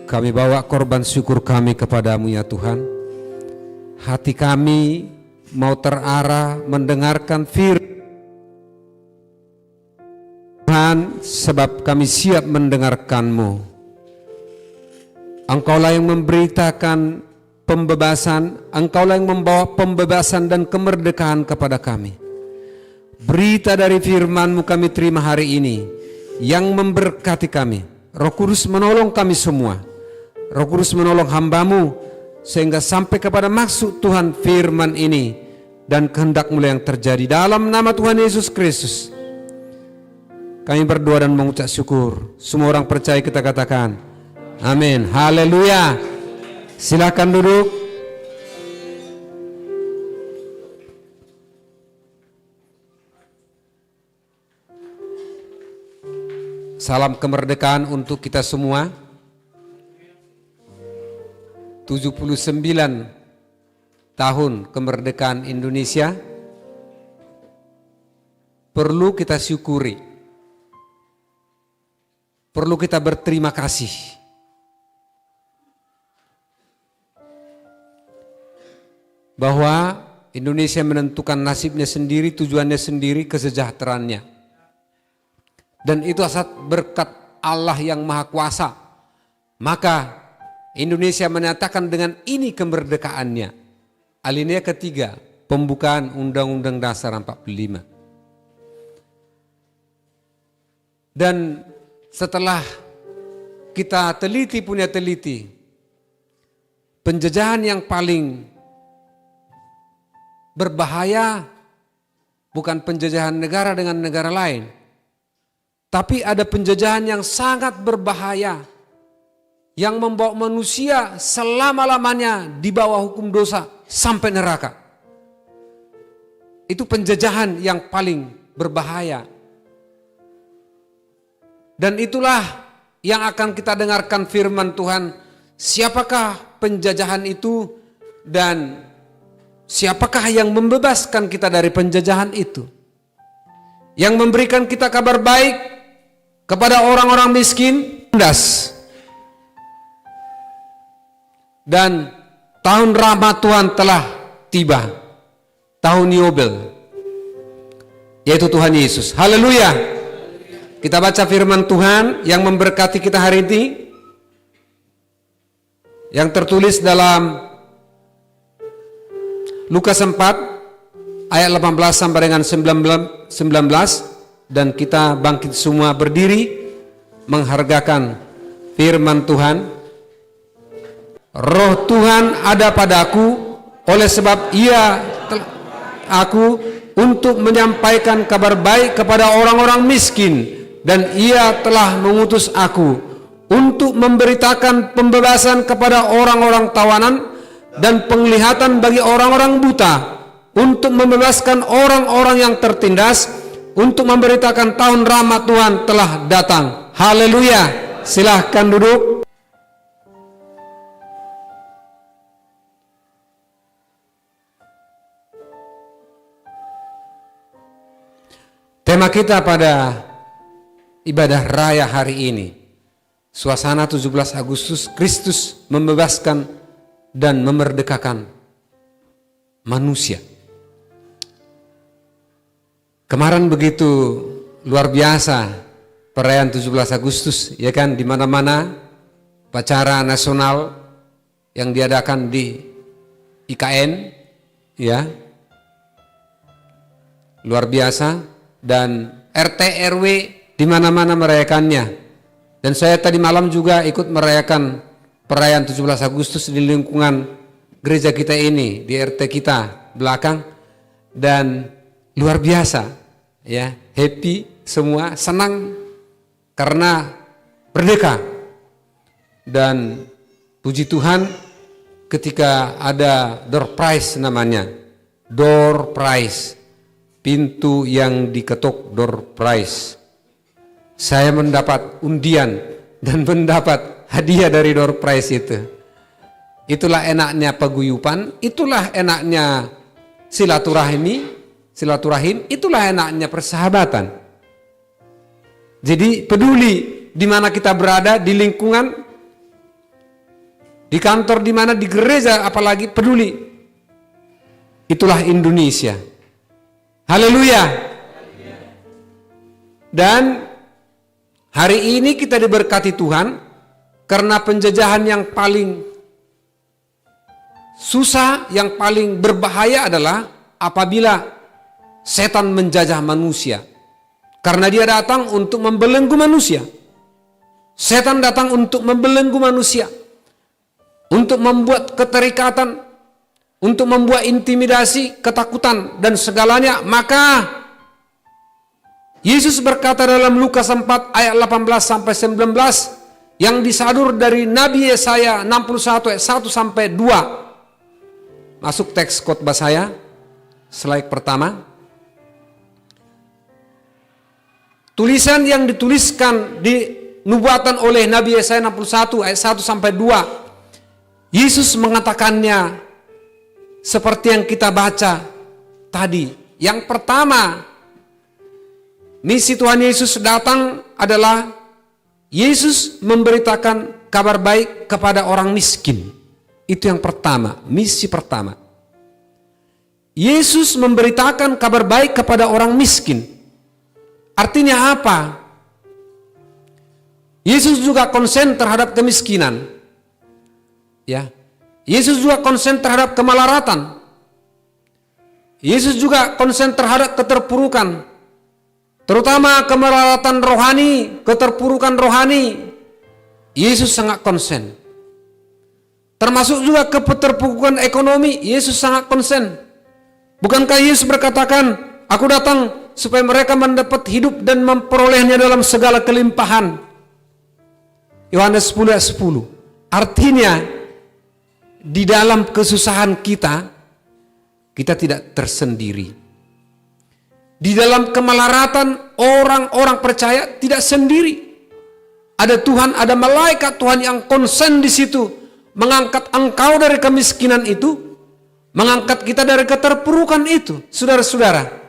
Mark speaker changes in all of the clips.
Speaker 1: Kami bawa korban syukur kami kepadamu ya Tuhan. Hati kami mau terarah mendengarkan firman Tuhan, sebab kami siap mendengarkan-Mu. Engkaulah yang memberitakan pembebasan, Engkaulah yang membawa pembebasan dan kemerdekaan kepada kami. Berita dari firman-Mu kami terima hari ini yang memberkati kami. Roh Kudus menolong kami semua. Roh Kudus menolong hamba-Mu sehingga sampai kepada maksud Tuhan firman ini dan kehendak-Mu yang terjadi dalam nama Tuhan Yesus Kristus. Kami berdoa dan mengucap syukur. Semua orang percaya kita katakan amin. Haleluya. Silakan duduk. Salam kemerdekaan untuk kita semua. 79 tahun kemerdekaan Indonesia perlu kita syukuri, perlu kita berterima kasih. Bahwa Indonesia menentukan nasibnya sendiri, tujuannya sendiri, kesejahteraannya. Dan itu asal berkat Allah yang Maha Kuasa. Maka Indonesia menyatakan dengan ini kemerdekaannya. Alinea ketiga, pembukaan Undang-Undang Dasar 45. Dan setelah kita teliti punya teliti, penjajahan yang paling berbahaya bukan penjajahan negara dengan negara lain, tapi ada penjajahan yang sangat berbahaya yang membawa manusia selama-lamanya di bawah hukum dosa sampai neraka. Itu penjajahan yang paling berbahaya. Dan itulah yang akan kita dengarkan firman Tuhan. Siapakah penjajahan itu dan siapakah yang membebaskan kita dari penjajahan itu? Yang memberikan kita kabar baik kepada orang-orang miskin, das. Dan tahun rahmat Tuhan telah tiba. Tahun Yobel, yaitu Tuhan Yesus. Haleluya. Kita baca firman Tuhan yang memberkati kita hari ini, yang tertulis dalam Lukas 4 ayat 18 sampai dengan 19, dan kita bangkit semua berdiri menghargakan firman Tuhan. Roh Tuhan ada padaku, oleh sebab Ia aku untuk menyampaikan kabar baik kepada orang-orang miskin, dan Ia telah mengutus aku untuk memberitakan pembebasan kepada orang-orang tawanan dan penglihatan bagi orang-orang buta, untuk membebaskan orang-orang yang tertindas, untuk memberitakan tahun rahmat Tuhan telah datang. Haleluya. Silahkan duduk. Tema kita pada ibadah raya hari ini, suasana 17 Agustus, Kristus membebaskan dan memerdekakan manusia. Kemarin begitu luar biasa perayaan 17 Agustus, ya kan, di mana-mana upacara nasional yang diadakan di IKN, ya. Luar biasa. Dan RT RW di mana-mana merayakannya. Dan saya tadi malam juga ikut merayakan perayaan 17 Agustus di lingkungan gereja kita ini, di RT kita belakang, dan luar biasa, ya, happy semua, senang karena merdeka. Dan puji Tuhan ketika ada door prize namanya, door prize, pintu yang diketuk, door prize. Saya mendapat undian dan mendapat hadiah dari door prize itu. Itulah enaknya paguyupan, itulah enaknya silaturahim, itulah enaknya persahabatan. Jadi peduli di mana kita berada, di lingkungan, di kantor, di mana, di gereja, apalagi peduli. Itulah Indonesia. Haleluya. Dan hari ini kita diberkati Tuhan karena penjajahan yang paling susah, yang paling berbahaya adalah apabila setan menjajah manusia. Karena dia datang untuk membelenggu manusia. Setan datang untuk membelenggu manusia, untuk membuat keterikatan, untuk membuat intimidasi, ketakutan, dan segalanya. Maka Yesus berkata dalam Lukas 4 ayat 18-19 yang disadur dari Nabi Yesaya 61 ayat 1 sampai 2. Masuk teks khotbah saya, slide pertama. Tulisan yang dituliskan di nubuatan oleh Nabi Yesaya 61 ayat 1 sampai 2. Yesus mengatakannya seperti yang kita baca tadi. Yang pertama, misi Tuhan Yesus datang adalah Yesus memberitakan kabar baik kepada orang miskin. Itu yang pertama, misi pertama. Yesus memberitakan kabar baik kepada orang miskin. Artinya apa? Yesus juga konsen terhadap kemiskinan. Ya. Yesus juga konsen terhadap kemalaratan. Yesus juga konsen terhadap keterpurukan. Terutama kemelaratan rohani, keterpurukan rohani. Yesus sangat konsen. Termasuk juga keterpurukan ekonomi, Yesus sangat konsen. Bukankah Yesus berkatakan, aku datang supaya mereka mendapat hidup dan memperolehnya dalam segala kelimpahan. Yohanes 10 ayat 10. Artinya, di dalam kesusahan kita tidak tersendiri. Di dalam kemelaratan orang-orang percaya tidak sendiri. Ada Tuhan, ada malaikat Tuhan yang konsen di situ, mengangkat engkau dari kemiskinan itu, mengangkat kita dari keterpurukan itu, saudara-saudara.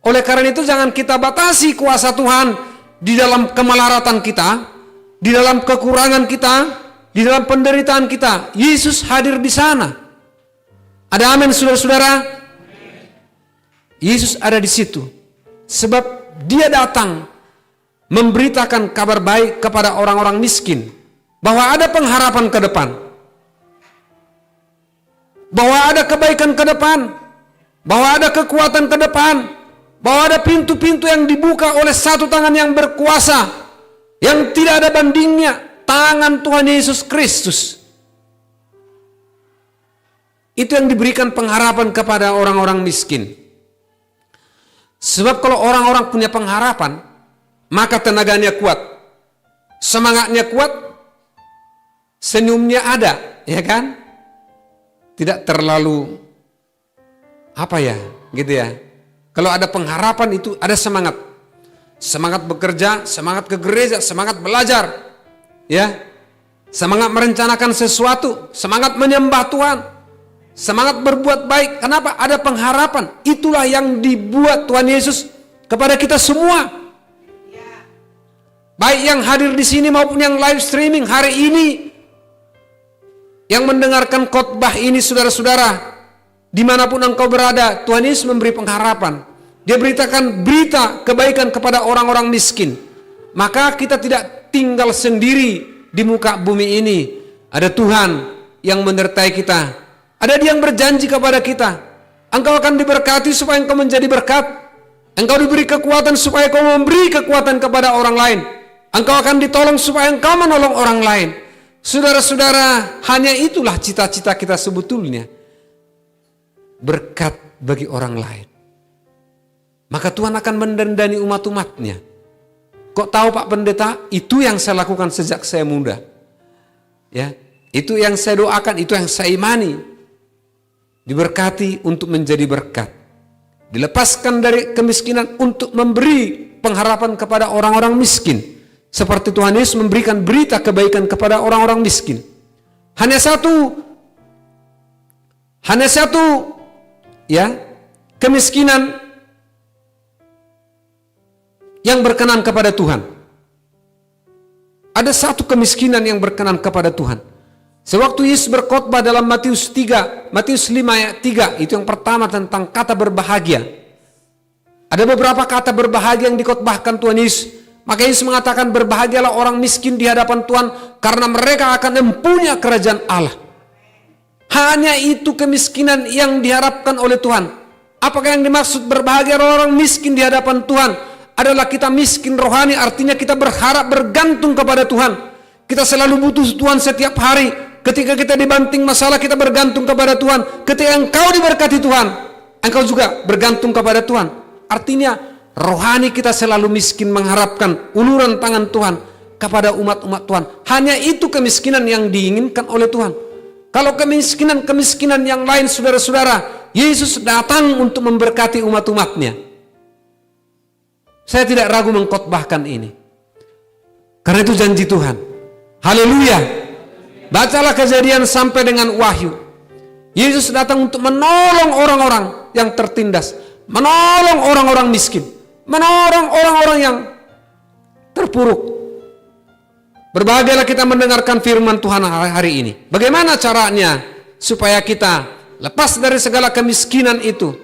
Speaker 1: Oleh karena itu jangan kita batasi kuasa Tuhan di dalam kemelaratan kita, di dalam kekurangan kita, di dalam penderitaan kita. Yesus hadir di sana. Ada amin, saudara-saudara? Yesus ada di situ. Sebab dia datang memberitakan kabar baik kepada orang-orang miskin. Bahwa ada pengharapan ke depan. Bahwa ada kebaikan ke depan. Bahwa ada kekuatan ke depan. Bahwa ada pintu-pintu yang dibuka oleh satu tangan yang berkuasa, yang tidak ada bandingnya, tangan Tuhan Yesus Kristus. Itu yang diberikan pengharapan kepada orang-orang miskin. Sebab kalau orang-orang punya pengharapan, maka tenaganya kuat, semangatnya kuat, senyumnya ada, ya kan? Tidak terlalu gitu ya. Kalau ada pengharapan itu ada semangat. Semangat bekerja, semangat ke gereja, semangat belajar. Ya. Semangat merencanakan sesuatu, semangat menyembah Tuhan. Semangat berbuat baik. Kenapa? Ada pengharapan. Itulah yang dibuat Tuhan Yesus kepada kita semua. Baik yang hadir di sini maupun yang live streaming hari ini. Yang mendengarkan khotbah ini, saudara-saudara. Dimanapun engkau berada, Tuhan Yesus memberi pengharapan. Dia beritakan berita kebaikan kepada orang-orang miskin. Maka kita tidak tinggal sendiri di muka bumi ini. Ada Tuhan yang menyertai kita. Ada Dia yang berjanji kepada kita. Engkau akan diberkati supaya engkau menjadi berkat. Engkau diberi kekuatan supaya engkau memberi kekuatan kepada orang lain. Engkau akan ditolong supaya engkau menolong orang lain. Saudara-saudara, hanya itulah cita-cita kita sebetulnya. Berkat bagi orang lain. Maka Tuhan akan mendandani umat-umatnya. Kok tahu Pak Pendeta? Itu yang saya lakukan sejak saya muda. Ya, itu yang saya doakan, itu yang saya imani. Diberkati untuk menjadi berkat. Dilepaskan dari kemiskinan untuk memberi pengharapan kepada orang-orang miskin. Seperti Tuhan Yesus memberikan berita kebaikan kepada orang-orang miskin. Hanya satu ya, kemiskinan yang berkenan kepada Tuhan. Ada satu kemiskinan yang berkenan kepada Tuhan. Sewaktu Yesus berkhotbah dalam Matius 5 ayat 3, itu yang pertama tentang kata berbahagia. Ada beberapa kata berbahagia yang dikhotbahkan Tuhan Yesus. Maka Yesus mengatakan, berbahagialah orang miskin di hadapan Tuhan, karena mereka akan mempunyai kerajaan Allah. Hanya itu kemiskinan yang diharapkan oleh Tuhan. Apakah yang dimaksud berbahagia orang miskin di hadapan Tuhan? Adalah kita miskin rohani, artinya kita berharap bergantung kepada Tuhan. Kita selalu butuh Tuhan setiap hari. Ketika kita dibanting masalah, kita bergantung kepada Tuhan. Ketika engkau diberkati Tuhan, engkau juga bergantung kepada Tuhan. Artinya rohani kita selalu miskin, mengharapkan uluran tangan Tuhan kepada umat-umat Tuhan. Hanya itu kemiskinan yang diinginkan oleh Tuhan. Kalau kemiskinan yang lain, saudara-saudara, Yesus datang untuk memberkati umat-umatnya. Saya tidak ragu mengkhotbahkan ini, karena itu janji Tuhan. Haleluya. Bacalah Kejadian sampai dengan Wahyu. Yesus datang untuk menolong orang-orang yang tertindas, menolong orang-orang miskin, menolong orang-orang yang terpuruk. Berbahagialah kita mendengarkan firman Tuhan hari ini. Bagaimana caranya supaya kita lepas dari segala kemiskinan itu?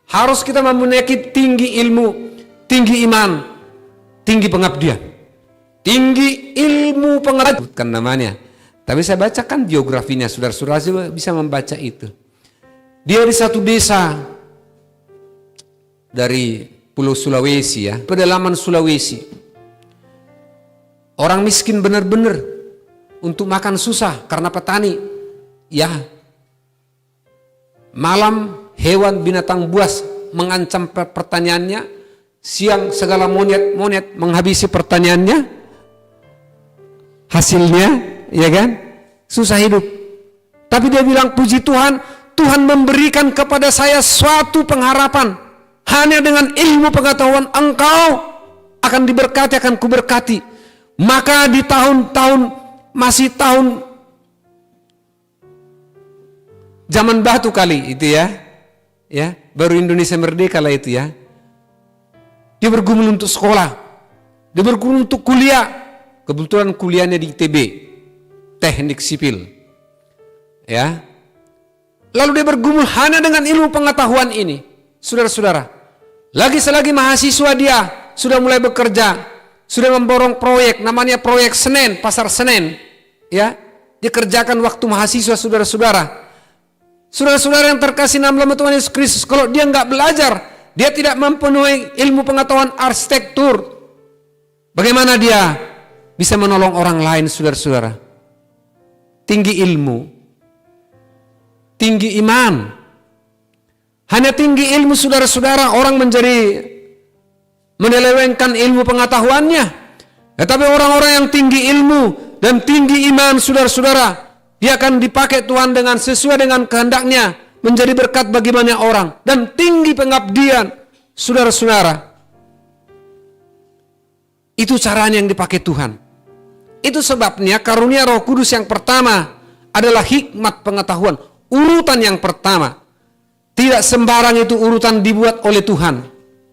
Speaker 1: Harus kita memiliki tinggi ilmu, tinggi iman, tinggi pengabdian, tinggi ilmu pengetahuan, kan namanya. Tapi saya bacakan biografinya, saudara-saudara bisa membaca itu. Dia di satu desa dari Pulau Sulawesi, ya, pedalaman Sulawesi. Orang miskin benar-benar, untuk makan susah karena petani. Ya, malam hewan binatang buas mengancam pertaniannya, siang segala monyet menghabisi pertaniannya. Hasilnya, ya kan, susah hidup. Tapi dia bilang, puji Tuhan, Tuhan memberikan kepada saya suatu pengharapan. Hanya dengan ilmu pengetahuan engkau akan diberkati, akan kuberkati. Maka di tahun-tahun, masih tahun zaman batu kali itu, ya, baru Indonesia merdeka lah itu, ya. Dia bergumul untuk sekolah, dia bergumul untuk kuliah. Kebetulan kuliahnya di ITB, teknik sipil, ya. Lalu dia bergumul hanya dengan ilmu pengetahuan ini, saudara-saudara. Selagi mahasiswa dia sudah mulai bekerja, sudah memborong proyek, namanya proyek Senen, Pasar Senen, ya. Dikerjakan waktu mahasiswa, saudara-saudara. Saudara-saudara yang terkasih dalam Tuhan Yesus Kristus, kalau dia nggak belajar, dia tidak mempenuhi ilmu pengetahuan arsitektur, bagaimana dia bisa menolong orang lain, saudara-saudara? Tinggi ilmu, tinggi iman. Hanya tinggi ilmu, saudara-saudara, orang menjadi menyelewengkan ilmu pengetahuannya. Tetapi orang-orang yang tinggi ilmu dan tinggi iman, saudara-saudara, dia akan dipakai Tuhan dengan sesuai dengan kehendaknya, menjadi berkat bagi banyak orang. Dan tinggi pengabdian, saudara-saudara, itu caranya yang dipakai Tuhan. Itu sebabnya karunia Roh Kudus yang pertama adalah hikmat pengetahuan. Urutan yang pertama. Tidak sembarang itu urutan dibuat oleh Tuhan.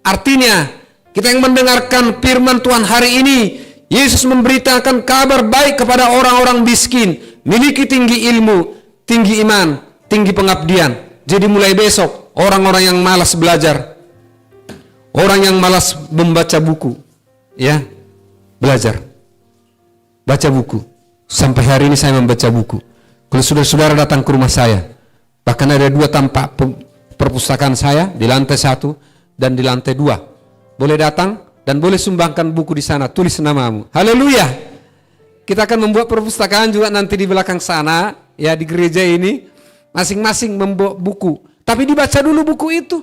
Speaker 1: Artinya, kita yang mendengarkan firman Tuhan hari ini, Yesus memberitakan kabar baik kepada orang-orang miskin, miliki tinggi ilmu, tinggi iman, tinggi pengabdian. Jadi mulai besok, orang-orang yang malas belajar, orang yang malas membaca buku, ya, belajar, baca buku. Sampai hari ini saya membaca buku. Kalau saudara-saudara datang ke rumah saya, bahkan ada 2 tempat perpustakaan saya, di lantai 1 dan di lantai 2. Boleh datang dan boleh sumbangkan buku di sana, tulis namamu. Haleluya. Kita akan membuat perpustakaan juga nanti di belakang sana, ya, di gereja ini, masing-masing membawa buku. Tapi dibaca dulu buku itu.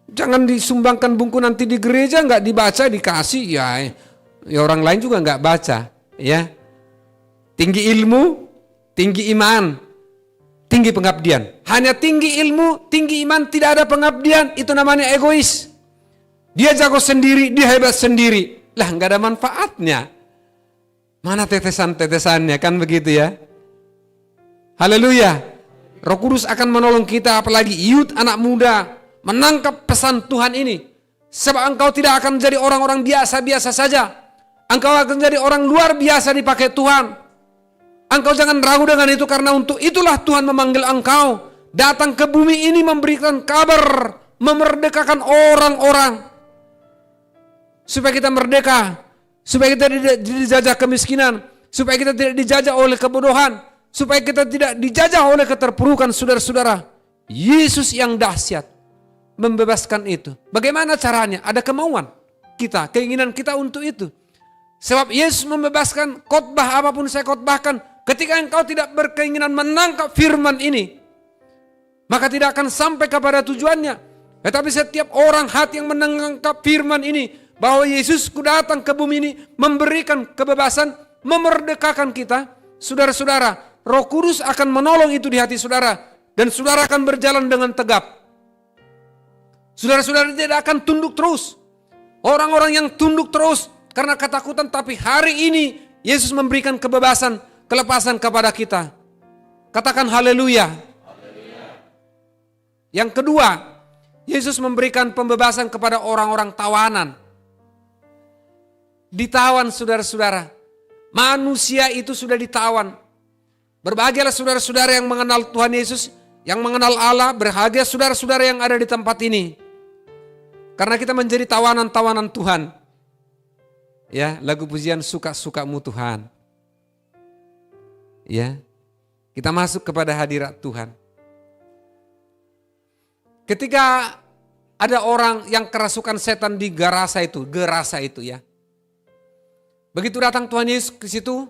Speaker 1: Jangan disumbangkan buku nanti di gereja nggak dibaca, dikasih, ya orang lain juga nggak baca, ya. Tinggi ilmu, tinggi iman, tinggi pengabdian. Hanya tinggi ilmu, tinggi iman, tidak ada pengabdian, itu namanya egois. Dia jago sendiri, dia hebat sendiri. Lah, nggak ada manfaatnya. Mana tetesan-tetesannya, kan begitu, ya. Haleluya. Roh Kudus akan menolong kita, apalagi youth, anak muda, menangkap pesan Tuhan ini. Sebab engkau tidak akan menjadi orang-orang biasa-biasa saja. Engkau akan menjadi orang luar biasa dipakai Tuhan. Engkau jangan ragu dengan itu, karena untuk itulah Tuhan memanggil engkau datang ke bumi ini memberikan kabar, memerdekakan orang-orang. Supaya kita merdeka, supaya kita tidak dijajah kemiskinan, supaya kita tidak dijajah oleh kebodohan, supaya kita tidak dijajah oleh keterpurukan. Saudara-saudara, Yesus yang dahsyat membebaskan itu. Bagaimana caranya? Ada kemauan kita, keinginan kita untuk itu. Sebab Yesus membebaskan, khotbah apapun saya khotbahkan, ketika engkau tidak berkeinginan menangkap firman ini, maka tidak akan sampai kepada tujuannya. Tetapi setiap orang hati yang menangkap firman ini, bahwa Yesus datang ke bumi ini memberikan kebebasan, memerdekakan kita. Saudara-saudara, Roh Kudus akan menolong itu di hati saudara, dan saudara akan berjalan dengan tegap. Saudara-saudara tidak akan tunduk terus. Orang-orang yang tunduk terus karena ketakutan, tapi hari ini Yesus memberikan kebebasan, kelepasan kepada kita. Katakan haleluya. Yang kedua, Yesus memberikan pembebasan kepada orang-orang tawanan. Ditawan, saudara-saudara. Manusia itu sudah ditawan. Berbahagialah saudara-saudara yang mengenal Tuhan Yesus, yang mengenal Allah. Berbahagia saudara-saudara yang ada di tempat ini. Karena kita menjadi tawanan-tawanan Tuhan. Ya, lagu pujian suka-sukamu Tuhan. Ya, kita masuk kepada hadirat Tuhan. Ketika ada orang yang kerasukan setan di Gerasa itu ya. Begitu datang Tuhan Yesus ke situ,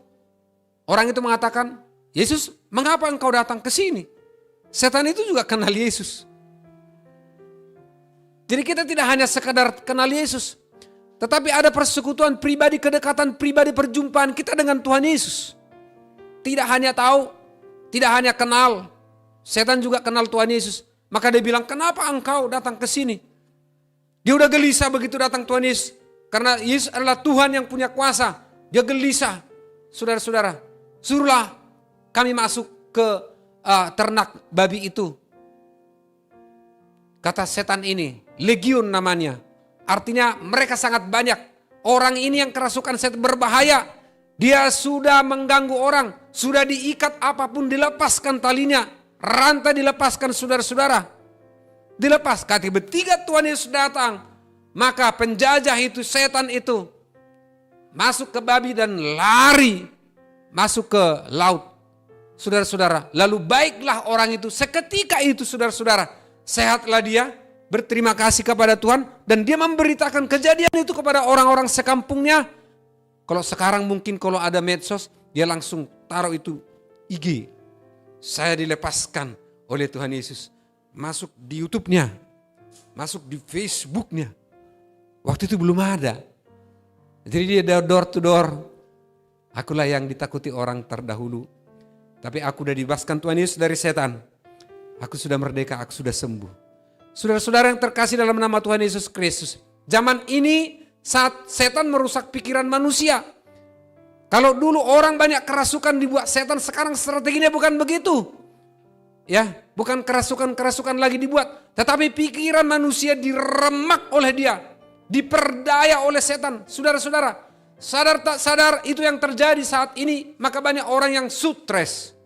Speaker 1: orang itu mengatakan, Yesus, mengapa engkau datang ke sini? Setan itu juga kenal Yesus. Jadi kita tidak hanya sekadar kenal Yesus, tetapi ada persekutuan pribadi, kedekatan pribadi, perjumpaan kita dengan Tuhan Yesus. Tidak hanya tahu, tidak hanya kenal, setan juga kenal Tuhan Yesus. Maka dia bilang, kenapa engkau datang ke sini? Dia udah gelisah begitu datang Tuhan Yesus. Karena Yesus adalah Tuhan yang punya kuasa. Dia gelisah. Saudara-saudara, suruhlah kami masuk ke ternak babi itu. Kata setan ini, legion namanya. Artinya mereka sangat banyak. Orang ini yang kerasukan setan berbahaya. Dia sudah mengganggu orang. Sudah diikat apapun dilepaskan talinya. Rantai dilepaskan saudara-saudara. Dilepas. Ketika Tuhan Yesus datang, maka penjajah itu, setan itu masuk ke babi dan lari masuk ke laut. Saudara-saudara, lalu baiklah orang itu seketika itu saudara-saudara. Sehatlah dia, berterima kasih kepada Tuhan, dan dia memberitakan kejadian itu kepada orang-orang sekampungnya. Kalau sekarang mungkin kalau ada medsos, dia langsung taruh itu IG. Saya dilepaskan oleh Tuhan Yesus. Masuk di YouTube-nya. Masuk di Facebook-nya. Waktu itu belum ada. Jadi dia door to door. Akulah yang ditakuti orang terdahulu. Tapi aku sudah dibebaskan Tuhan Yesus dari setan. Aku sudah merdeka, aku sudah sembuh. Saudara-saudara yang terkasih dalam nama Tuhan Yesus Kristus. Zaman ini saat setan merusak pikiran manusia. Kalau dulu orang banyak kerasukan dibuat setan, sekarang strateginya bukan begitu. Ya, bukan kerasukan-kerasukan lagi dibuat, tetapi pikiran manusia diremak oleh dia, diperdaya oleh setan. Saudara-saudara, sadar tak sadar itu yang terjadi saat ini, maka banyak orang yang stres.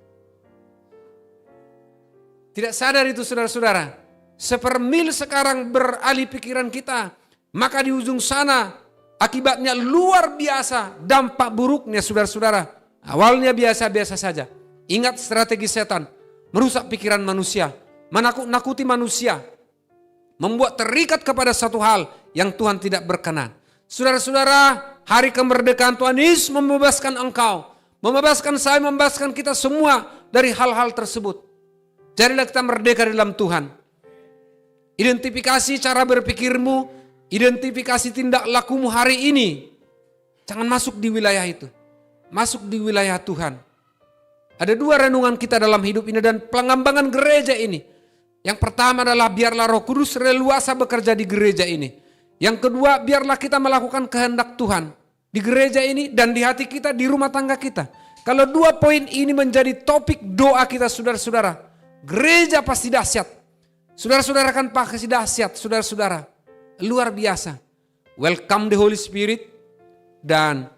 Speaker 1: Tidak sadar itu saudara-saudara. Sepermil sekarang beralih pikiran kita, maka di ujung sana akibatnya luar biasa, dampak buruknya saudara-saudara. Awalnya biasa-biasa saja. Ingat strategi setan, merusak pikiran manusia, menakut-nakuti manusia, membuat terikat kepada satu hal yang Tuhan tidak berkenan. Saudara-saudara, hari kemerdekaan Tuhan Yesus membebaskan engkau, membebaskan saya, membebaskan kita semua dari hal-hal tersebut. Jadilah kita merdeka dalam Tuhan. Identifikasi cara berpikirmu, identifikasi tindak lakumu hari ini. Jangan masuk di wilayah itu. Masuk di wilayah Tuhan. Ada dua renungan kita dalam hidup ini dan pengembangan gereja ini. Yang pertama adalah biarlah Roh Kudus leluasa bekerja di gereja ini. Yang kedua, biarlah kita melakukan kehendak Tuhan di gereja ini dan di hati kita, di rumah tangga kita. Kalau dua poin ini menjadi topik doa kita saudara-saudara, gereja pasti dahsyat. Saudara-saudara kan pasti dahsyat, saudara-saudara. Luar biasa. Welcome the Holy Spirit. Dan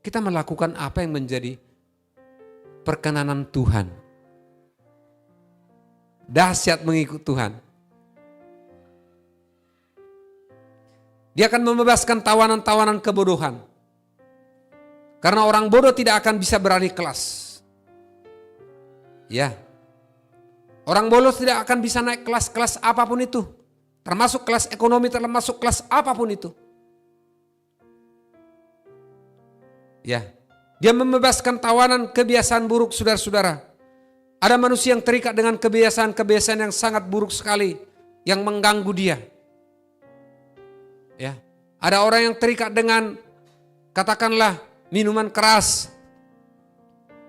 Speaker 1: kita melakukan apa yang menjadi perkenanan Tuhan. Dahsyat mengikut Tuhan. Dia akan membebaskan tawanan-tawanan kebodohan. Karena orang bodoh tidak akan bisa beralih kelas. Ya. Orang bodoh tidak akan bisa naik kelas-kelas apapun itu. Termasuk kelas ekonomi, termasuk kelas apapun itu. Ya. Dia membebaskan tawanan kebiasaan buruk, saudara-saudara. Ada manusia yang terikat dengan kebiasaan-kebiasaan yang sangat buruk sekali. Yang mengganggu dia. Ya, ada orang yang terikat dengan katakanlah minuman keras.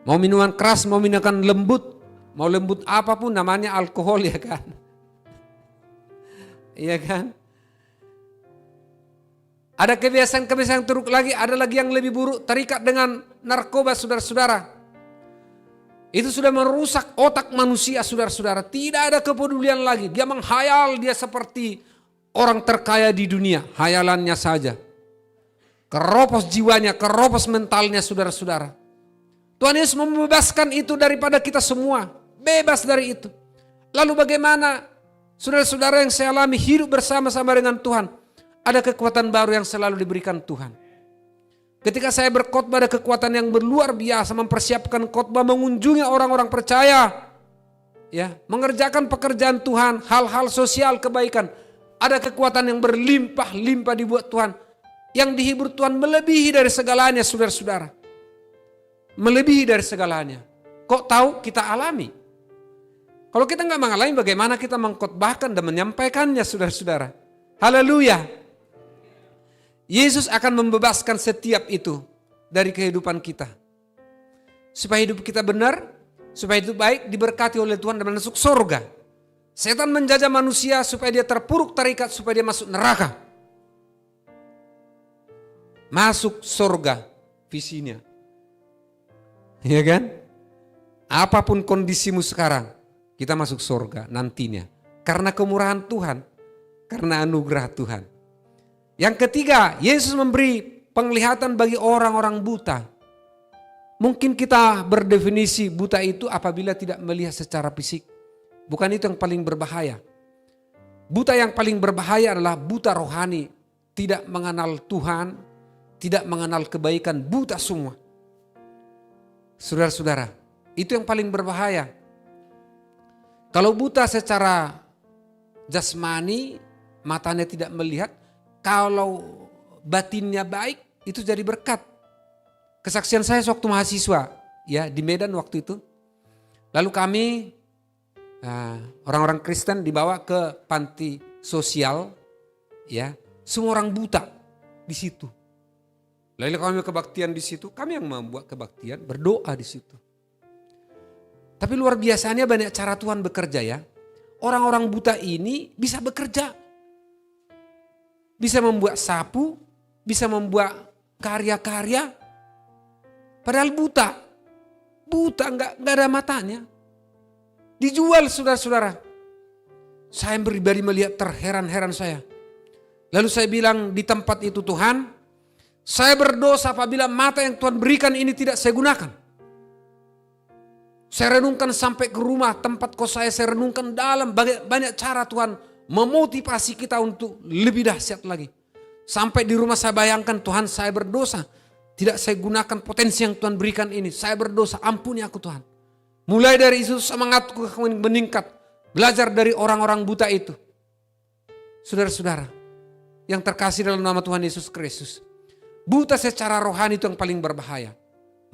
Speaker 1: Mau minuman keras, mau minuman lembut, mau lembut apapun namanya alkohol ya kan. Iya kan? Ada kebiasaan-kebiasaan teruk lagi, ada lagi yang lebih buruk, terikat dengan narkoba saudara-saudara. Itu sudah merusak otak manusia saudara-saudara. Tidak ada kepedulian lagi, dia menghayal dia seperti orang terkaya di dunia, hayalannya saja. Keropos jiwanya, keropos mentalnya saudara-saudara. Tuhan Yesus membebaskan itu daripada kita semua. Bebas dari itu. Lalu bagaimana saudara-saudara yang saya alami hidup bersama-sama dengan Tuhan. Ada kekuatan baru yang selalu diberikan Tuhan. Ketika saya berkhotbah ada kekuatan yang luar biasa. Mempersiapkan khotbah, mengunjungi orang-orang percaya. Ya, mengerjakan pekerjaan Tuhan, hal-hal sosial kebaikan. Ada kekuatan yang berlimpah-limpah dibuat Tuhan. Yang dihibur Tuhan melebihi dari segalanya saudara-saudara. Melebihi dari segalanya. Kok tahu kita alami? Kalau kita nggak mengalami bagaimana kita mengkhotbahkan dan menyampaikannya saudara-saudara. Haleluya. Yesus akan membebaskan setiap itu dari kehidupan kita. Supaya hidup kita benar, supaya hidup baik diberkati oleh Tuhan dan masuk surga. Setan menjajah manusia supaya dia terpuruk terikat, supaya dia masuk neraka. Masuk surga visinya. Iya kan? Apapun kondisimu sekarang, kita masuk surga nantinya. Karena kemurahan Tuhan, karena anugerah Tuhan. Yang ketiga, Yesus memberi penglihatan bagi orang-orang buta. Mungkin kita berdefinisi buta itu apabila tidak melihat secara fisik. Bukan itu yang paling berbahaya. Buta yang paling berbahaya adalah buta rohani. Tidak mengenal Tuhan, tidak mengenal kebaikan, buta semua. Saudara-saudara, itu yang paling berbahaya. Kalau buta secara jasmani, matanya tidak melihat, kalau batinnya baik, itu jadi berkat. Kesaksian saya waktu mahasiswa, ya di Medan waktu itu. Lalu kami orang-orang Kristen dibawa ke panti sosial, ya semua orang buta di situ. Lalu kami kebaktian di situ, kami yang membuat kebaktian, berdoa di situ. Tapi luar biasanya banyak cara Tuhan bekerja ya. Orang-orang buta ini bisa bekerja, bisa membuat sapu, bisa membuat karya-karya. Padahal buta nggak ada matanya. Dijual saudara-saudara. Saya pribadi melihat terheran-heran saya. Lalu saya bilang di tempat itu, Tuhan, saya berdosa apabila mata yang Tuhan berikan ini tidak saya gunakan. Saya renungkan sampai ke rumah tempat kos saya renungkan dalam banyak cara Tuhan memotivasi kita untuk lebih dahsyat lagi. Sampai di rumah saya bayangkan, Tuhan saya berdosa. Tidak saya gunakan potensi yang Tuhan berikan ini. Saya berdosa, ampuni aku Tuhan. Mulai dari itu semangatku meningkat. Belajar dari orang-orang buta itu. Saudara-saudara, yang terkasih dalam nama Tuhan Yesus Kristus. Buta secara rohani itu yang paling berbahaya.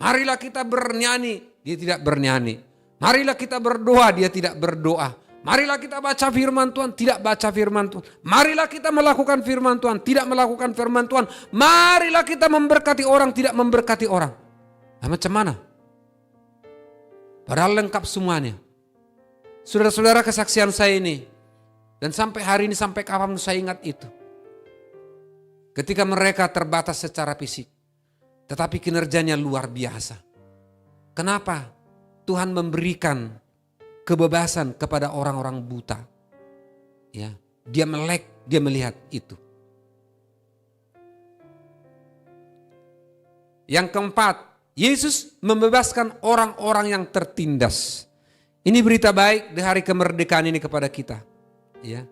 Speaker 1: Marilah kita bernyanyi, dia tidak bernyanyi. Marilah kita berdoa, dia tidak berdoa. Marilah kita baca firman Tuhan, tidak baca firman Tuhan. Marilah kita melakukan firman Tuhan, tidak melakukan firman Tuhan. Marilah kita memberkati orang, tidak memberkati orang. Nah, macam mana? Padahal lengkap semuanya. Saudara-saudara, kesaksian saya ini. Dan sampai hari ini, sampai kapan saya ingat itu. Ketika mereka terbatas secara fisik. Tetapi kinerjanya luar biasa. Kenapa? Tuhan memberikan kebebasan kepada orang-orang buta. Ya, dia melek, dia melihat itu. Yang keempat, Yesus membebaskan orang-orang yang tertindas. Ini berita baik di hari kemerdekaan ini kepada kita. Ya.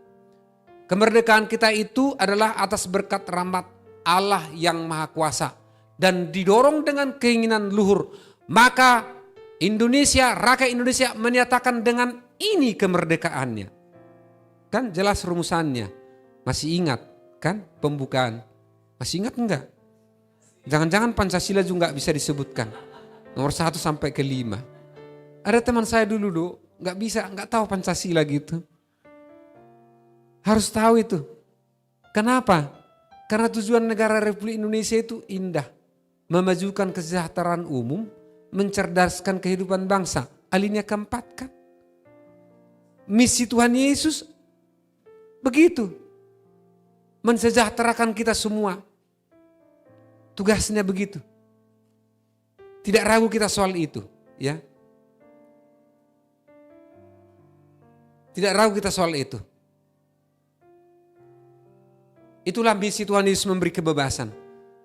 Speaker 1: Kemerdekaan kita itu adalah atas berkat rahmat Allah yang Maha Kuasa. Dan didorong dengan keinginan luhur. Maka Indonesia, rakyat Indonesia menyatakan dengan ini kemerdekaannya. Kan jelas rumusannya. Masih ingat kan pembukaan? Masih ingat enggak? Jangan-jangan Pancasila juga bisa disebutkan. Nomor 1 sampai ke 5. Ada teman saya dulu nggak tahu Pancasila gitu. Harus tahu itu. Kenapa? Karena tujuan negara Republik Indonesia itu indah. Memajukan kesejahteraan umum, mencerdaskan kehidupan bangsa. Alinea keempat kan. Misi Tuhan Yesus begitu. Mensejahterakan kita semua. Tugasnya begitu. Tidak ragu kita soal itu, ya. Tidak ragu kita soal itu. Itulah misi Tuhan Yesus memberi kebebasan.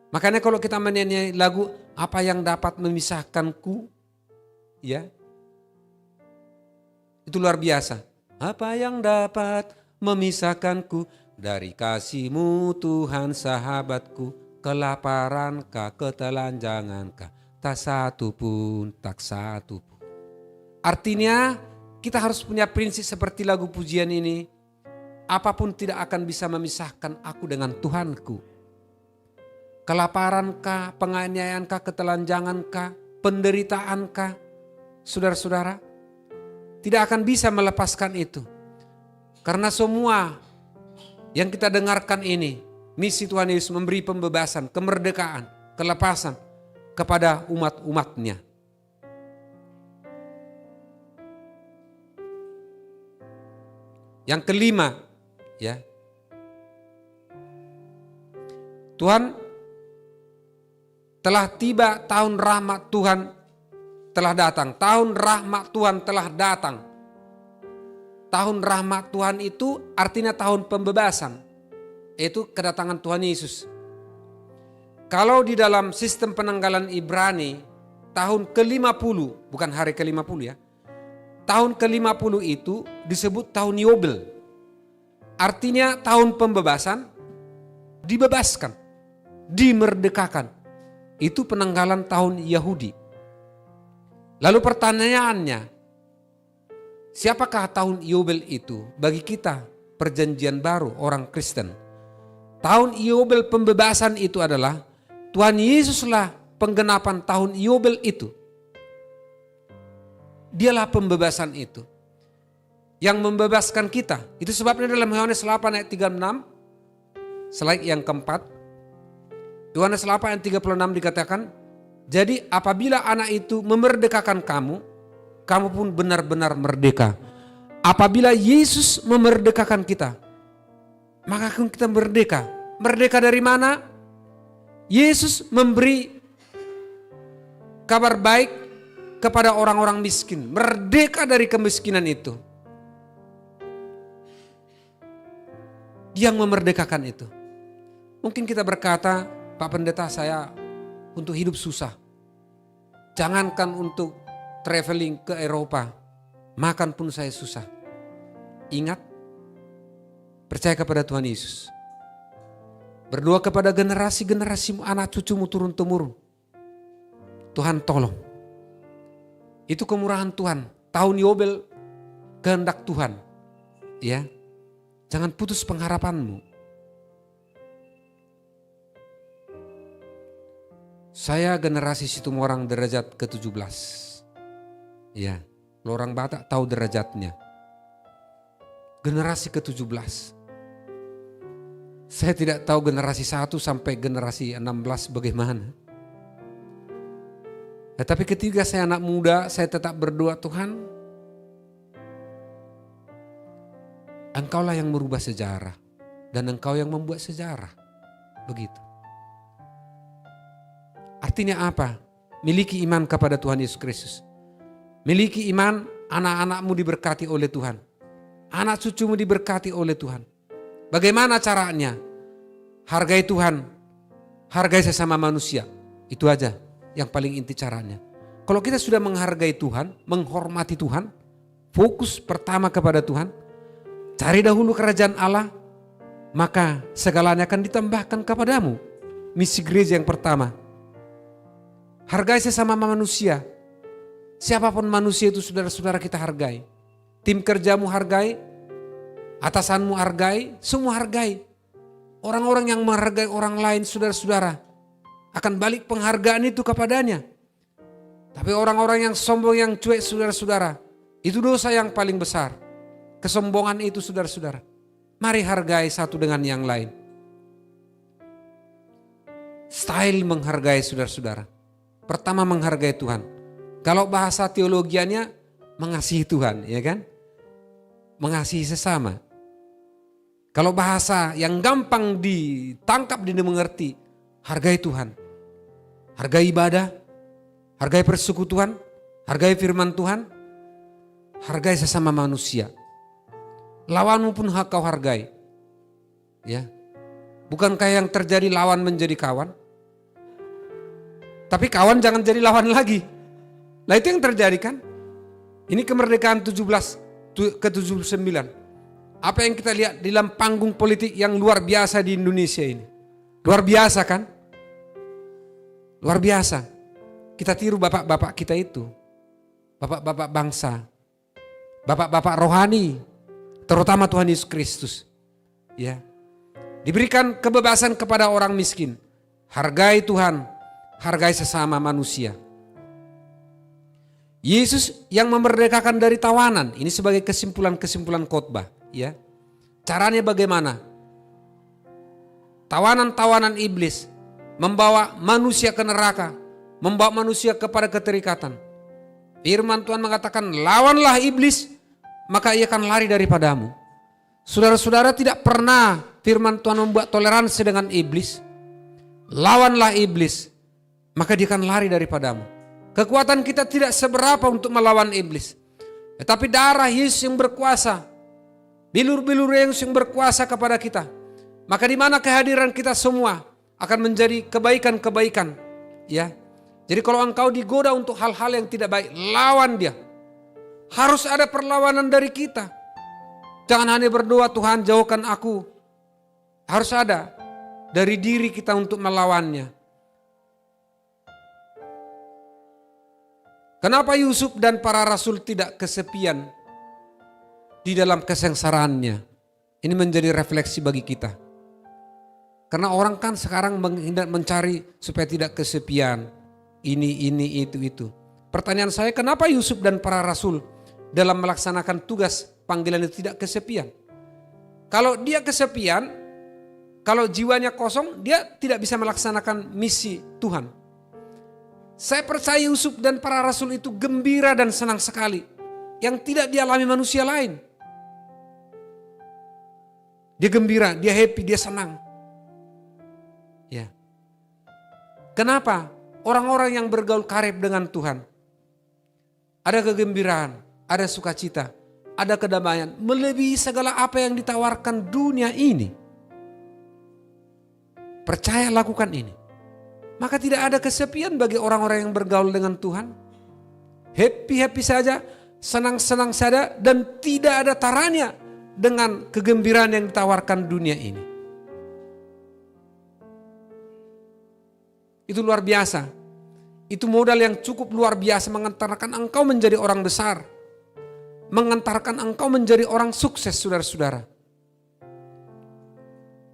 Speaker 1: Makanya kalau kita menyanyi lagu apa yang dapat memisahkanku, ya. Itu luar biasa. Apa yang dapat memisahkanku dari kasih-Mu Tuhan sahabatku. Kelaparankah, ketelanjangankah, tak satu pun. Artinya kita harus punya prinsip seperti lagu pujian ini. Apapun tidak akan bisa memisahkan aku dengan Tuhanku. Kelaparankah, penganiayaankah, ketelanjangankah, penderitaankah, saudara-saudara, tidak akan bisa melepaskan itu. Karena semua yang kita dengarkan ini, misi Tuhan Yesus memberi pembebasan, kemerdekaan, kelepasan kepada umat-umatnya. Yang kelima, ya. Tuhan telah tiba, tahun rahmat Tuhan telah datang. Tahun rahmat Tuhan telah datang. Tahun rahmat Tuhan itu artinya tahun pembebasan. Itu kedatangan Tuhan Yesus. Kalau di dalam sistem penanggalan Ibrani, tahun ke-50, bukan hari ke-50 ya. Tahun ke-50 itu disebut tahun Yobel. Artinya tahun pembebasan, dibebaskan, dimerdekakan. Itu penanggalan tahun Yahudi. Lalu pertanyaannya, siapakah tahun Yobel itu bagi kita perjanjian baru orang Kristen? Tahun Yobel pembebasan itu adalah Tuhan Yesuslah penggenapan tahun Yobel itu. Dialah pembebasan itu. Yang membebaskan kita. Itu sebabnya dalam Yohanes 8 ayat 36, slide yang keempat. Yohanes 8 ayat 36 dikatakan, jadi apabila anak itu memerdekakan kamu, kamu pun benar-benar merdeka. Apabila Yesus memerdekakan kita, maka kita merdeka. Merdeka dari mana? Yesus memberi kabar baik kepada orang-orang miskin. Merdeka dari kemiskinan itu. Yang memerdekakan itu. Mungkin kita berkata, Pak Pendeta, saya untuk hidup susah. Jangankan untuk traveling ke Eropa, makan pun saya susah. Ingat, percaya kepada Tuhan Yesus. Berdoa kepada generasi-generasimu, anak cucumu turun-temurun. Tuhan tolong. Itu kemurahan Tuhan. Tahun Yobel, kehendak Tuhan. Ya, jangan putus pengharapanmu. Saya generasi Situmorang derajat ke-17. Ya, orang Batak tahu derajatnya. Generasi ke-17. Saya tidak tahu generasi 1 sampai generasi 16 bagaimana. Tapi ketika saya anak muda, saya tetap berdoa, Tuhan, Engkaulah yang merubah sejarah. Dan Engkau yang membuat sejarah. Begitu. Artinya apa? Miliki iman kepada Tuhan Yesus Kristus. Miliki iman, anak-anakmu diberkati oleh Tuhan. Anak cucumu diberkati oleh Tuhan. Bagaimana caranya? Hargai Tuhan, hargai sesama manusia. Itu aja. yang paling inti caranya. Kalau kita sudah menghargai Tuhan, menghormati Tuhan, fokus pertama kepada Tuhan, cari dahulu kerajaan Allah, maka segalanya akan ditambahkan kepadamu. Misi gereja yang pertama, hargai sesama manusia. Siapapun manusia itu saudara-saudara kita hargai. Tim kerjamu hargai, atasanmu hargai, semua hargai. Orang-orang yang menghargai orang lain saudara-saudara, akan balik penghargaan itu kepadanya. Tapi orang-orang yang sombong, yang cuek saudara-saudara, itu dosa yang paling besar. Kesombongan itu saudara-saudara. Mari hargai satu dengan yang lain. Style menghargai saudara-saudara. Pertama menghargai Tuhan. Kalau bahasa teologianya mengasihi Tuhan, ya kan? Mengasihi sesama. Kalau bahasa yang gampang ditangkap dan dimengerti, hargai Tuhan. Hargai ibadah, hargai persekutuan, hargai firman Tuhan, hargai sesama manusia. Lawanmu pun kau hargai. Ya. Bukankah yang terjadi lawan menjadi kawan? Tapi kawan jangan jadi lawan lagi. Nah itu yang terjadi kan? Ini kemerdekaan 17 ke-79. Apa yang kita lihat di dalam panggung politik yang luar biasa di Indonesia ini. Luar biasa kan? Luar biasa. Kita tiru bapak-bapak kita itu. Bapak-bapak bangsa. Bapak-bapak rohani. Terutama Tuhan Yesus Kristus. Ya. Diberikan kebebasan kepada orang miskin. Hargai Tuhan. Hargai sesama manusia. Yesus yang memerdekakan dari tawanan. Ini sebagai kesimpulan-kesimpulan khotbah. Ya. Caranya bagaimana? Tawanan-tawanan iblis membawa manusia ke neraka, membawa manusia kepada keterikatan. Firman Tuhan mengatakan, lawanlah iblis, maka ia akan lari daripadamu. Saudara-saudara, tidak pernah firman Tuhan membuat toleransi dengan iblis. Lawanlah iblis, maka dia akan lari daripadamu. Kekuatan kita tidak seberapa untuk melawan iblis. Tetapi darah Yesus yang berkuasa, bilur-bilur Yesus yang berkuasa kepada kita. Maka di mana kehadiran kita semua akan menjadi kebaikan-kebaikan. Ya. Jadi kalau engkau digoda untuk hal-hal yang tidak baik, lawan dia. Harus ada perlawanan dari kita. Jangan hanya berdoa, Tuhan jauhkan aku. Harus ada dari diri kita untuk melawannya. Kenapa Yusuf dan para rasul tidak kesepian di dalam kesengsaraannya? Ini menjadi refleksi bagi kita. Karena orang kan sekarang mencari supaya tidak kesepian. Ini, itu. Pertanyaan saya, kenapa Yusuf dan para rasul dalam melaksanakan tugas panggilan itu tidak kesepian? Kalau dia kesepian, kalau jiwanya kosong, dia tidak bisa melaksanakan misi Tuhan. Saya percaya Yusuf dan para rasul itu gembira dan senang sekali. Yang tidak dialami manusia lain. Dia gembira, dia happy, dia senang. Ya. Kenapa? Orang-orang yang bergaul karib dengan Tuhan, ada kegembiraan, ada sukacita, ada kedamaian, melebihi segala apa yang ditawarkan dunia ini. Percaya, lakukan ini. Maka tidak ada kesepian bagi orang-orang yang bergaul dengan Tuhan. Happy-happy saja, senang-senang saja, dan tidak ada taranya dengan kegembiraan yang ditawarkan dunia ini. Itu luar biasa. Itu modal yang cukup luar biasa mengantarkan engkau menjadi orang besar. Mengantarkan engkau menjadi orang sukses, saudara-saudara.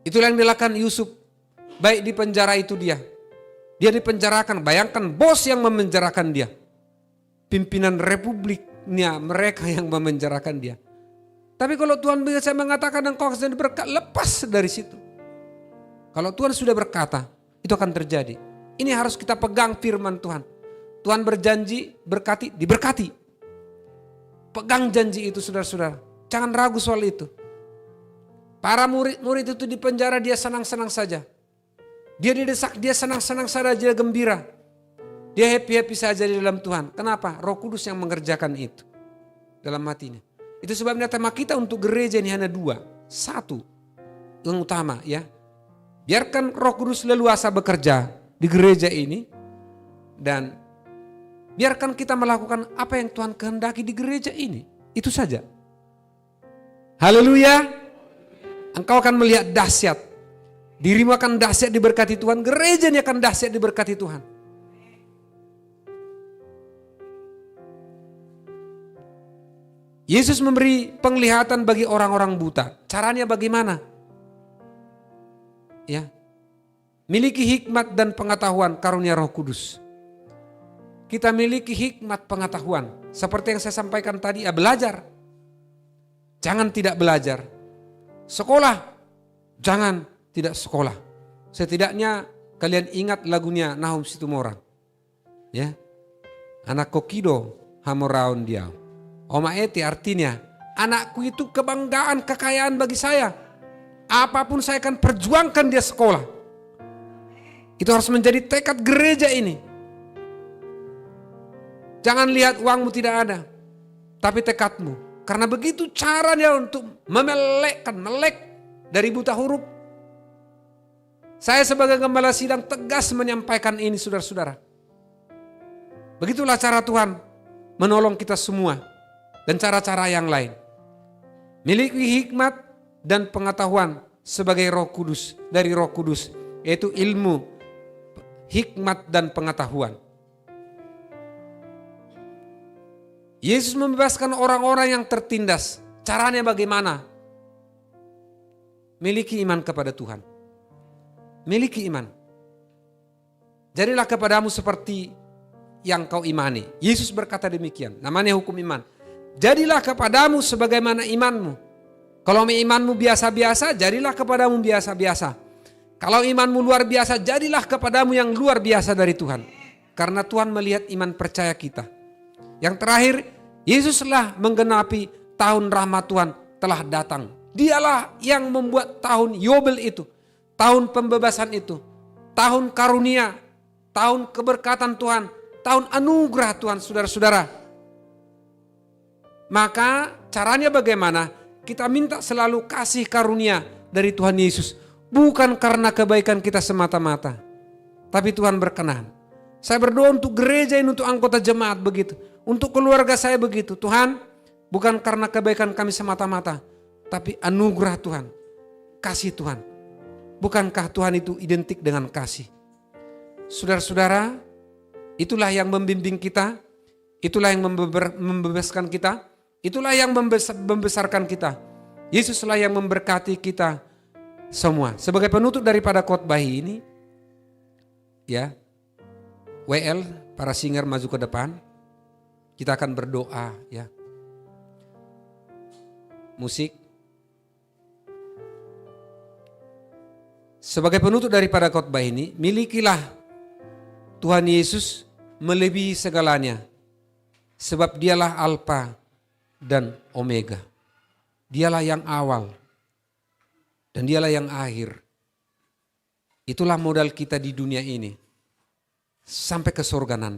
Speaker 1: Itulah yang dilakukan Yusuf. Baik di penjara itu dia dipenjarakan. Bayangkan bos yang memenjarakan dia. Pimpinan republiknya mereka yang memenjarakan dia. Tapi kalau Tuhan bisa mengatakan engkau akan berkat, lepas dari situ. Kalau Tuhan sudah berkata, itu akan terjadi. Ini harus kita pegang firman Tuhan. Tuhan berjanji berkati, diberkati. Pegang janji itu saudara-saudara. Jangan ragu soal itu. Para murid-murid itu di penjara dia senang-senang saja. Dia didesak, dia senang-senang saja, dia gembira. Dia happy-happy saja di dalam Tuhan. Kenapa? Roh Kudus yang mengerjakan itu dalam hatinya. Itu sebabnya tema kita untuk gereja ini hanya dua. Satu, yang utama ya. Biarkan Roh Kudus leluasa bekerja di gereja ini. Dan biarkan kita melakukan apa yang Tuhan kehendaki di gereja ini. Itu saja. Haleluya. Engkau akan melihat dahsyat. Dirimu akan dahsyat diberkati Tuhan. Gereja ini akan dahsyat diberkati Tuhan. Yesus memberi penglihatan bagi orang-orang buta. Caranya bagaimana? Ya. Miliki hikmat dan pengetahuan karunia Roh Kudus. Kita miliki hikmat pengetahuan. Seperti yang saya sampaikan tadi, ya belajar. Jangan tidak belajar. Sekolah, jangan tidak sekolah. Setidaknya kalian ingat lagunya Nahum Situmorang. Ya. Anak kokido hamoraun dia. Oma eti artinya, anakku itu kebanggaan, kekayaan bagi saya. Apapun saya akan perjuangkan dia sekolah. Itu harus menjadi tekad gereja ini. Jangan lihat uangmu tidak ada, tapi tekadmu. Karena begitu caranya untuk melek dari buta huruf. Saya sebagai gembala sidang tegas menyampaikan ini saudara-saudara. Begitulah cara Tuhan menolong kita semua dan cara-cara yang lain. Miliki hikmat dan pengetahuan sebagai Roh Kudus, dari Roh Kudus, yaitu ilmu, hikmat dan pengetahuan. Yesus membebaskan orang-orang yang tertindas. Caranya bagaimana? Miliki iman kepada Tuhan. Miliki iman. Jadilah kepadamu seperti yang kau imani. Yesus berkata demikian. Namanya hukum iman. Jadilah kepadamu sebagaimana imanmu. Kalau imanmu biasa-biasa, jadilah kepadamu biasa-biasa. Kalau imanmu luar biasa, jadilah kepadamu yang luar biasa dari Tuhan. Karena Tuhan melihat iman percaya kita. Yang terakhir, Yesuslah menggenapi tahun rahmat Tuhan telah datang. Dialah yang membuat tahun Yobel itu, tahun pembebasan itu, tahun karunia, tahun keberkatan Tuhan, tahun anugerah Tuhan, saudara-saudara. Maka caranya bagaimana? Kita minta selalu kasih karunia dari Tuhan Yesus. Bukan karena kebaikan kita semata-mata, tapi Tuhan berkenan. Saya berdoa untuk gereja ini, untuk anggota jemaat begitu. Untuk keluarga saya begitu. Tuhan, bukan karena kebaikan kami semata-mata, tapi anugerah Tuhan, kasih Tuhan. Bukankah Tuhan itu identik dengan kasih? Saudara-saudara, itulah yang membimbing kita, itulah yang membebaskan kita, itulah yang membesarkan kita. Yesuslah yang memberkati kita semua. Sebagai penutup daripada khotbah ini, ya, WL, para singer maju ke depan. Kita akan berdoa, ya. Musik. Sebagai penutup daripada khotbah ini, milikilah Tuhan Yesus melebihi segalanya. Sebab dialah Alfa dan Omega. Dialah yang awal dan dialah yang akhir. Itulah modal kita di dunia ini. Sampai ke surga nanti.